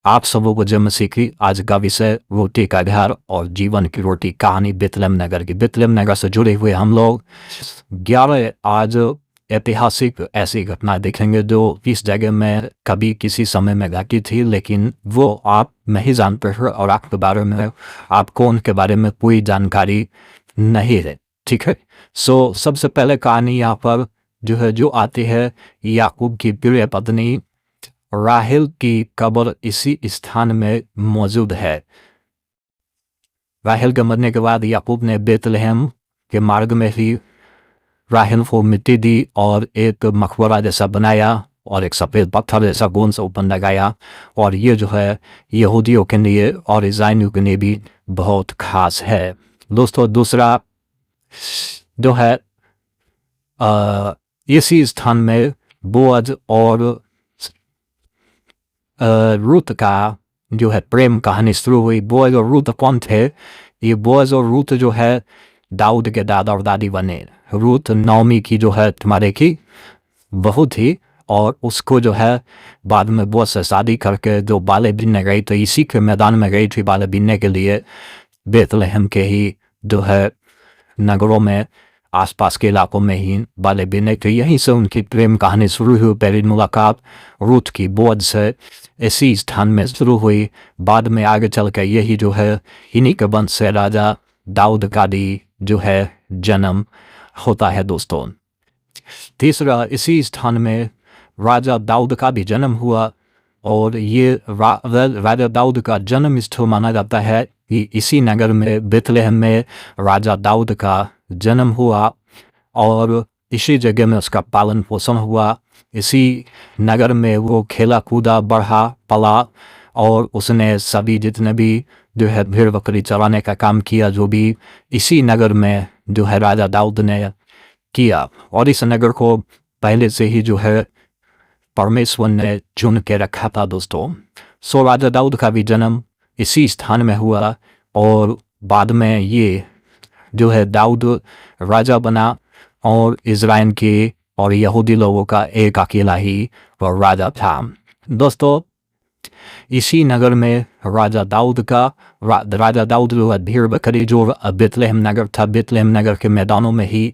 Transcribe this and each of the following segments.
आप सबों को जय मसीह की। आज का विषय रोटी का घर और जीवन की रोटी कहानी बेतलेहम नगर की। बेतलेहम नगर से जुड़े हुए हम लोग 11 आज ऐतिहासिक ऐसी घटना देखेंगे जो इस जगह में कभी किसी समय में घटी थी, लेकिन वो आप नहीं जानते हैं और आपके बारे में आपको उनके बारे में कोई जानकारी नहीं है। ठीक है। सबसे पहले कहानी यहाँ पर जो आती है, याकूब की प्रिय पत्नी राहेल की कब्र इसी स्थान में मौजूद है। राहेल के मरने के बाद याकूब ने बेतलेहम के मार्ग में ही राहेल को मिट्टी दी और एक मकबरा जैसा बनाया और एक सफ़ेद पत्थर जैसा गोंद से ऊपर लगाया। और ये जो है यहूदियों के लिए और ईसाइयों के लिए भी बहुत खास है। दोस्तों, दूसरा जो है इसी स्थान में बोअज और रूत का जो है प्रेम कहानी शुरू हुई। बोअज और रूत कौन थे? ये बोअज और रूत जो है दाऊद के दादा और दादी बने। रूत नौमी की जो है तुम्हारे की बहू थी और उसको जो है बाद में बोअज से शादी करके जो बाले बीनने गई, तो इसी के मैदान में गई थी बाले बीनने के लिए। बेतलेहम के ही जो है नगरों में आसपास के इलाकों में ही बाले बीने, तो यहीं से उनकी प्रेम कहानी शुरू हुई। पहली मुलाकात रूत की बोअज से इसी स्थान में शुरू हुई। बाद में आगे चल कर यही जो है इन्हीं के वंश से राजा दाऊद का भी जो है जन्म होता है। दोस्तों, तीसरा, इसी स्थान में राजा दाऊद का भी जन्म हुआ और ये राजा दाऊद का जन्म इसको माना जाता है कि इसी नगर में बेतलेहम में राजा दाऊद का जन्म हुआ और इसी जगह में उसका पालन पोषण हुआ। इसी नगर में वो खेला कूदा बढ़ा पला और उसने सभी जितने भी जो है भेड़ बकरी चराने का काम किया, जो भी इसी नगर में जो है राजा दाऊद ने किया। और इस नगर को पहले से ही जो है परमेश्वर ने चुन के रखा था। दोस्तों, राजा दाऊद का भी जन्म इसी स्थान में हुआ और बाद में ये जो है दाऊद राजा बना और इज़राइल के और यहूदी लोगों का एक अकेला ही वो राजा था। दोस्तों, इसी नगर में राजा दाऊद जो है भेड़ बकरी, जो बेतलेहम नगर था, बेतलेहम नगर के मैदानों में ही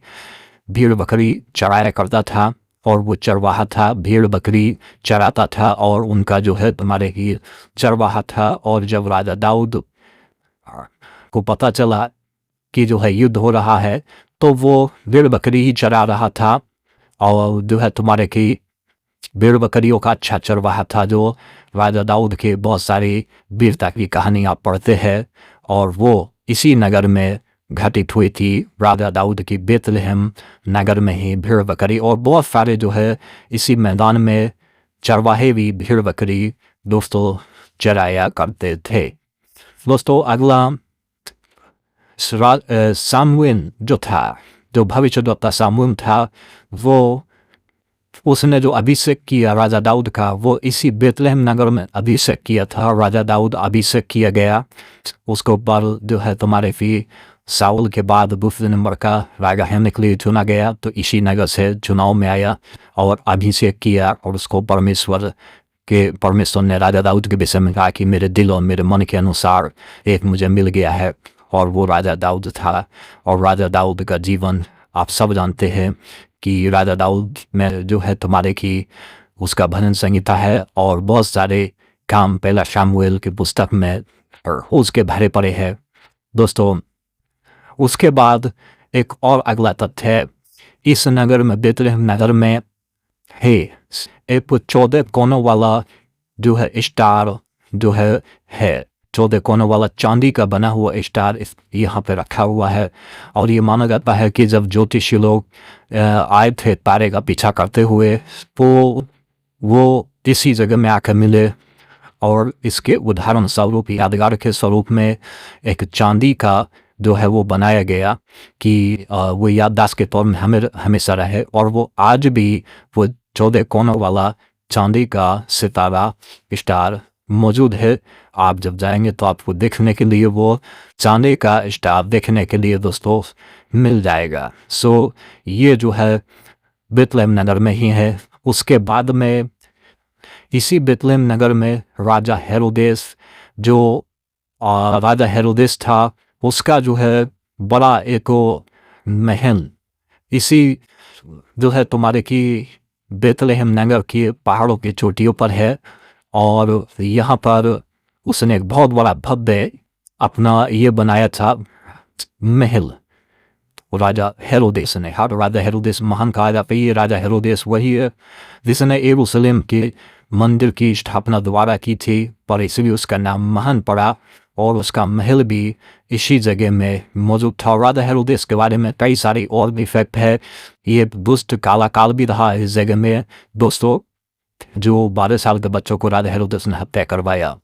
भेड़ बकरी चराया करता था और वो चरवाहा था, भेड़ बकरी चराता था और उनका जो है तुम्हारे ही चरवाहा था। और जब राजा दाऊद को पता चला कि जो है युद्ध हो रहा है, तो वो भेड़ बकरी ही चरा रहा था और जो है तुम्हारे की भेड़ बकरियों का अच्छा चरवाहा था। जो राजा दाऊद के बहुत सारी वीरता की कहानी आप पढ़ते हैं और वो इसी नगर में घटित हुई थी। राजा दाऊद की बेतलेहम नगर में ही भेड़ बकरी और बहुत सारे जो है इसी मैदान में चरवाहे भी भेड़ बकरी दोस्तों चराया करते थे। दोस्तों, अगला सामुएल जो था, जो भविष्यद्वक्ता सामुएल था, वो उसने जो अभिषेक किया राजा दाऊद का, वो इसी बेतलेहम नगर में अभिषेक किया था। राजा दाऊद अभिषेक किया गया, उसके ऊपर जो है तुम्हारे भी साउल के बाद दूसरे नंबर का राजा होने के लिए चुना गया, तो इसी नगर से चुनाव में आया और अभिषेक किया। और उसको परमेश्वर ने राजा दाऊद के विषय में कहा कि मेरे दिल और मेरे मन के अनुसार एक मुझे मिल गया है, और वो राजा दाऊद था। और राजा दाऊद का जीवन आप सब जानते हैं कि राजा दाऊद में जो है तुम्हारे की उसका भजन संहिता है और बहुत सारे काम पहला शामुएल की पुस्तक में उसके भरे पड़े हैं। दोस्तों, उसके बाद एक और अगला तथ्य है, इस नगर में बेतलेहम नगर में है एक 14 कोनों वाला जो है स्टार जो है 14 कोनों वाला चांदी का बना हुआ स्टार यहाँ पे रखा हुआ है। और ये माना जाता है कि जब ज्योतिषी लोग आए थे तारे का पीछा करते हुए, तो वो इसी जगह में आकर मिले और इसके उदाहरण स्वरूप, यादगार के स्वरूप में एक चांदी का जो है वो बनाया गया कि वो याददाश्त के तौर में हमेशा रहे। और वो आज भी वो 14 कोनों वाला चांदी का सितारा स्टार मौजूद है। आप जब जाएंगे तो आपको देखने के लिए वो चांदी का स्टार देखने के लिए दोस्तों मिल जाएगा। ये जो है बेतलेहम नगर में ही है। उसके बाद में इसी बेतलेहम नगर में राजा हेरोदेस जो राजा हेरोदेस था उसका जो है बड़ा एक महल इसी जो है तुम्हारे की बेतलेहम नगर की पहाड़ों की चोटियों पर है। और यहाँ पर उसने एक बहुत बड़ा भव्य अपना ये बनाया था महल राजा हेरोदेस ने। हाँ, राजा हेरोदेस महान कहा जाता है। ये राजा हेरोदेस वही है जिसने यरूशलेम के मंदिर की स्थापना दोबारा की थी, पर इसलिए उसका नाम महान पड़ा और उसका महल भी इसी जगह में मौजूद था। राजा हेरोदेस के बारे में कई सारी और भी फैक्ट है। ये दुष्ट काला काल भी रहा इस जगह में दोस्तों, जो 12 साल के बच्चों को राजा हेरोदेस ने हत्या करवाया।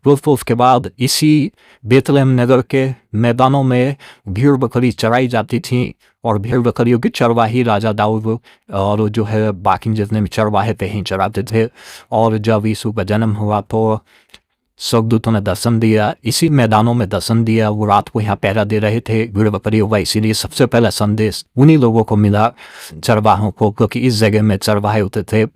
दोस्तों उसके बाद इसी बेतलेहम नगर के मैदानों में भेड़ बकरी चराई जाती थी और भेड़ बकरियों की चरवाही राजा दाऊद और जो है बाकी जितने भी चरवाहे थे ही चराते थे। और जब यीशु का जन्म हुआ तो स्वर्गदूतों ने दर्शन दिया, इसी मैदानों में दर्शन दिया। वो रात को यहाँ पहरा दे रहे थे भेड़ बकरियों का, इसीलिए सबसे पहला संदेश उन्हीं लोगों को मिला चरवाहों को, क्योंकि इस जगह में चरवाहे होते थे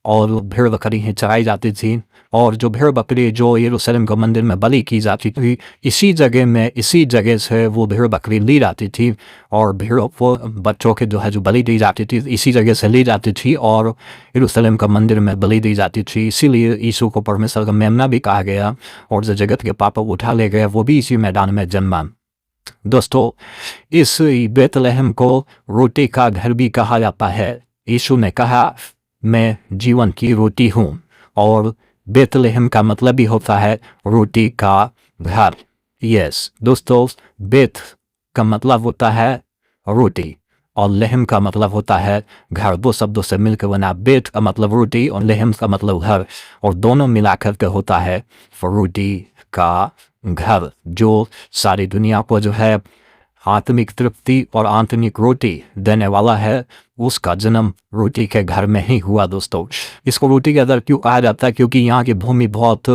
और भेड़ बकरी चराई जाती थी। और जो भेड़ बकरी जो यरूशलेम के मंदिर में बलि की जाती थी इसी जगह में इसी जगह से वो भेड़ बकरी ली जाती थी और भेड़ों को बच्चों के जो है जो बलि दी जाती थी इसी जगह से ली जाती थी और यरूशलेम का मंदिर में बलि दी जाती थी। इसीलिए यीशु को परमेश्वर का मेमना भी कहा गया और जो जगत के पाप उठा ले गए वो भी इसी मैदान में जन्मा। दोस्तों इस बेतलेहम को रोटी का घर भी कहा जाता है। यीशु ने कहा मैं जीवन की रोटी हूँ और बेतलेहम का मतलब भी होता है रोटी का घर। यस दोस्तों, बेत का मतलब होता है रोटी और लेहम का मतलब होता है घर। दो शब्दों से मिलकर बना बेत का मतलब रोटी और लेहम का मतलब घर, और दोनों मिलाकर के होता है रोटी का घर, जो सारी दुनिया को जो है आत्मिक तृप्ति और आंतरिक रोटी देने वाला है। उसका जन्म रोटी के घर में ही हुआ। दोस्तों इसको रोटी का घर क्यों कहा जाता है? क्योंकि यहाँ की भूमि बहुत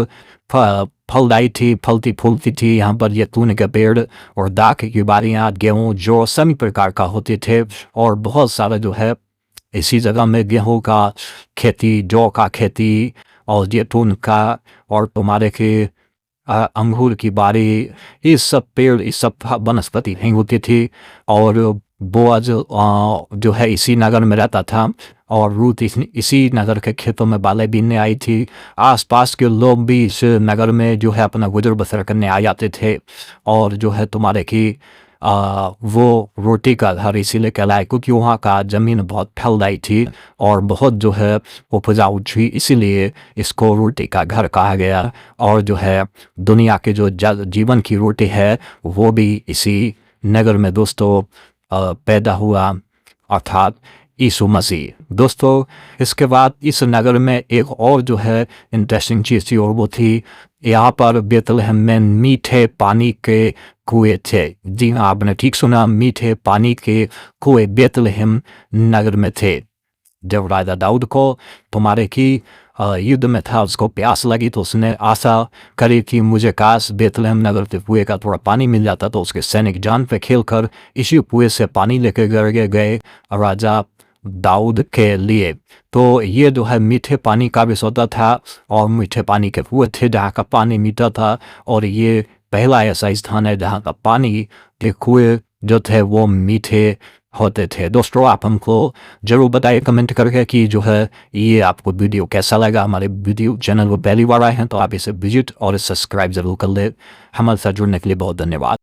फलदायी थी, फलती फूलती थी। यहाँ पर जैतून के पेड़ और दाख की बारियाँ, गेहूँ जो सभी प्रकार का होते थे और बहुत सारा जो है इसी जगह में गेहूँ का खेती, जौ का खेती और जैतून का और तुम्हारे के अंगूर की बारी, इस सब पेड़ इस सब वनस्पति नहीं होती थी। और बोअज जो है इसी नगर में रहता था और रूत इसी नगर के खेतों में बालें बीनने आई थी। आसपास के लोग भी इस नगर में जो है अपना गुजर बसर करने आ जाते थे और जो है तुम्हारे की वो रोटी का घर इसीलिए कहलाए क्योंकि वहाँ का ज़मीन बहुत फलदायी थी और बहुत जो है उपजाऊ थी, इसीलिए इसको रोटी का घर कहा गया। और जो है दुनिया के जो जीवन की रोटी है वो भी इसी नगर में दोस्तों पैदा हुआ, अर्थात यीशु मसीह। दोस्तों इसके बाद इस नगर में एक और जो है इंटरेस्टिंग चीज़ थी और वो थी यहाँ पर बेतलेहम में मीठे पानी के कुएं थे। जी हाँ, आपने ठीक सुना, मीठे पानी के कुएं बेतलेहम नगर में थे। जब राजा दाऊद को तुम्हारे की युद्ध में था, उसको प्यास लगी तो उसने आशा करी कि मुझे काश बेतलेहम नगर के कुएं का थोड़ा पानी मिल जाता। तो उसके सैनिक जान पे खेलकर इसी कुएं से पानी लेकर गए राजा दाऊद के लिए। तो ये जो है मीठे पानी का भी सौदा था और मीठे पानी के कुएं थे जहाँ का पानी मीठा था और ये पहला ऐसा स्थान है जहाँ का पानी के कुएं जो थे वो मीठे होते थे। दोस्तों आप हमको जरूर बताइए कमेंट करके कि जो है ये आपको वीडियो कैसा लगा। हमारे वीडियो चैनल को पहली बार आए हैं तो आप इसे विजिट और सब्सक्राइब जरूर कर ले। हमारे साथ जुड़ने के लिए बहुत धन्यवाद।